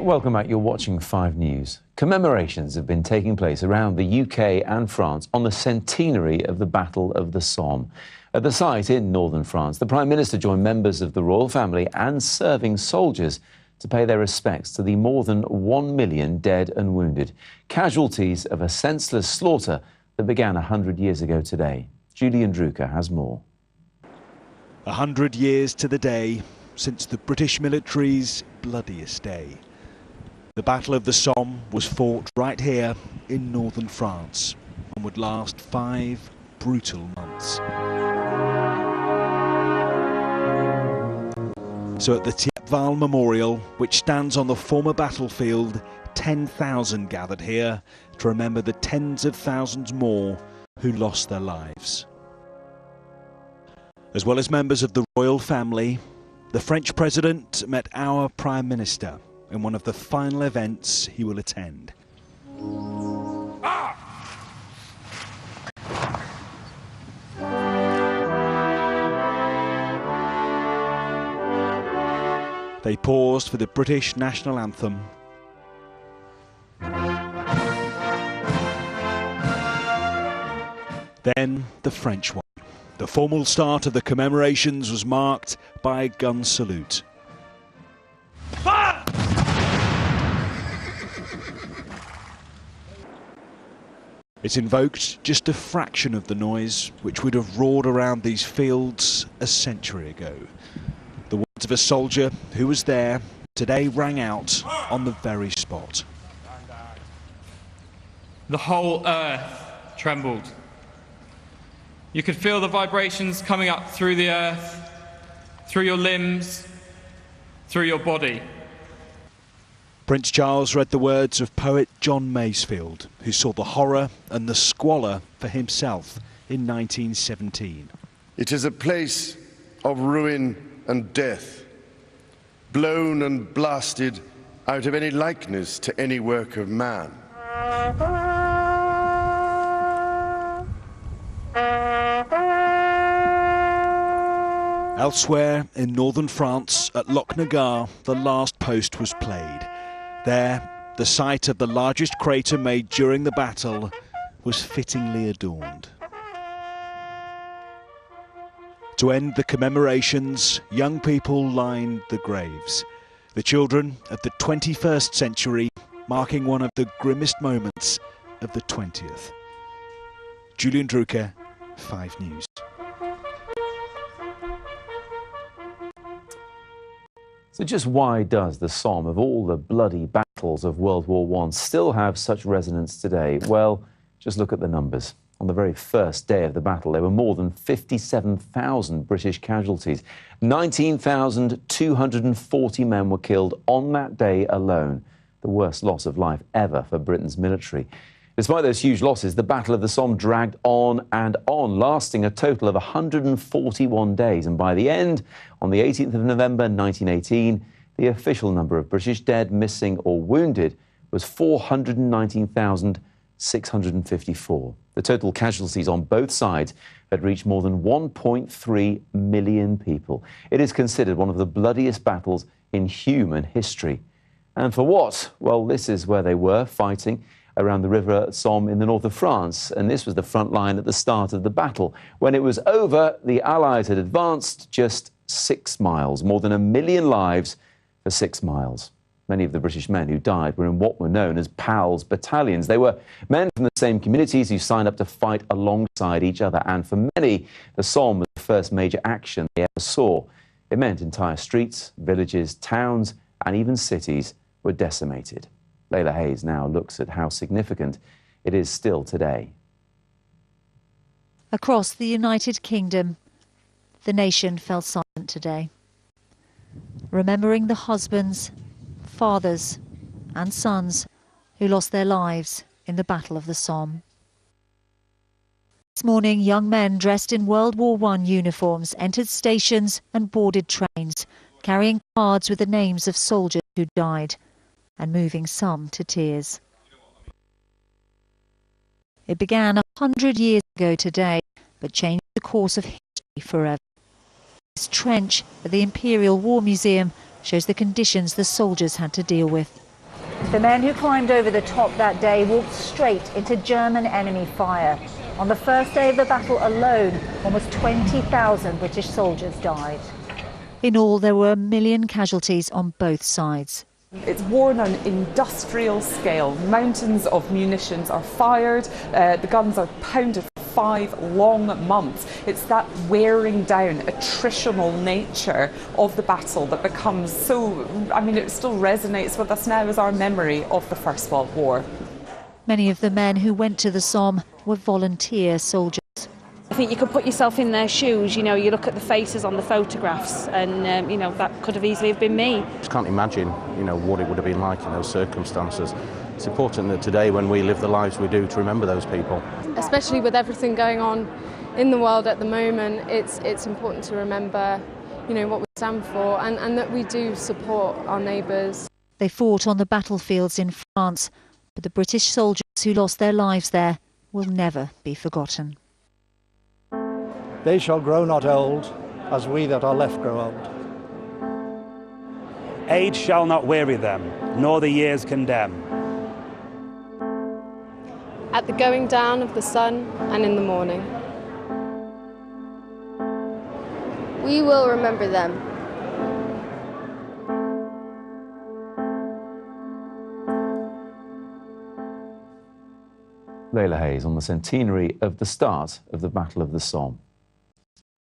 Welcome back. You're watching 5 News. Commemorations have been taking place around the UK and France on the centenary of the Battle of the Somme. At the site in northern France, the Prime Minister joined members of the royal family and serving soldiers to pay their respects to the more than 1 million dead and wounded, casualties of a senseless slaughter that began 100 years ago today. Julian Drucker has more. 100 years to the day since the British military's bloodiest day. The Battle of the Somme was fought right here in northern France and would last 5 brutal months. So at the Thiepval Memorial, which stands on the former battlefield, 10,000 gathered here to remember the tens of thousands more who lost their lives. As well as members of the royal family, the French president met our Prime Minister in one of the final events he will attend. They paused for the British national anthem. Then the French one. The formal start of the commemorations was marked by a gun salute. Fire! It invoked just a fraction of the noise which would have roared around these fields a century ago. The words of a soldier who was there today rang out on the very spot. The whole earth trembled. You could feel the vibrations coming up through the earth, through your limbs, through your body. Prince Charles read the words of poet John Masefield, who saw the horror and the squalor for himself in 1917. It is a place of ruin and death, blown and blasted out of any likeness to any work of man. Elsewhere in northern France, at Lochnagar, the last post was played. There, the site of the largest crater made during the battle was fittingly adorned. To end the commemorations, young people lined the graves. The children of the 21st century, marking one of the grimmest moments of the 20th. Julian Drucker, 5 News. So just why does the Somme, of all the bloody battles of World War I, still have such resonance today? Well, just look at the numbers. On the very first day of the battle, there were more than 57,000 British casualties. 19,240 men were killed on that day alone, the worst loss of life ever for Britain's military. Despite those huge losses, the Battle of the Somme dragged on and on, lasting a total of 141 days. And by the end, on the 18th of November 1918, the official number of British dead, missing or wounded was 419,654. The total casualties on both sides had reached more than 1.3 million people. It is considered one of the bloodiest battles in human history. And for what? Well, this is where they were fighting around the river Somme in the north of France. And this was the front line at the start of the battle. When it was over, the Allies had advanced just 6 miles, more than 1 million lives for 6 miles. Many of the British men who died were in what were known as PALS battalions. They were men from the same communities who signed up to fight alongside each other. And for many, the Somme was the first major action they ever saw. It meant entire streets, villages, towns, and even cities were decimated. Layla Hayes now looks at how significant it is still today. Across the United Kingdom, the nation fell silent today, remembering the husbands, fathers and sons who lost their lives in the Battle of the Somme. This morning, young men dressed in World War I uniforms entered stations and boarded trains, carrying cards with the names of soldiers who died, and moving some to tears. It began 100 years ago today, but changed the course of history forever. This trench at the Imperial War Museum shows the conditions the soldiers had to deal with. The men who climbed over the top that day walked straight into German enemy fire. On the first day of the battle alone, almost 20,000 British soldiers died. In all, there were 1 million casualties on both sides. It's war on an industrial scale. Mountains of munitions are fired, the guns are pounded for 5 long months. It's that wearing down, attritional nature of the battle that becomes so, I mean, it still resonates with us now as our memory of the First World War. Many of the men who went to the Somme were volunteer soldiers. I think you can put yourself in their shoes, you know, you look at the faces on the photographs and, you know, that could have easily have been me. I just can't imagine, you know, what it would have been like in those circumstances. It's important that today, when we live the lives we do, to remember those people. Especially with everything going on in the world at the moment, it's important to remember, you know, what we stand for and that we do support our neighbours. They fought on the battlefields in France, but the British soldiers who lost their lives there will never be forgotten. They shall grow not old, as we that are left grow old. Age shall not weary them, nor the years condemn. At the going down of the sun and in the morning. We will remember them. Layla Hayes on the centenary of the start of the Battle of the Somme.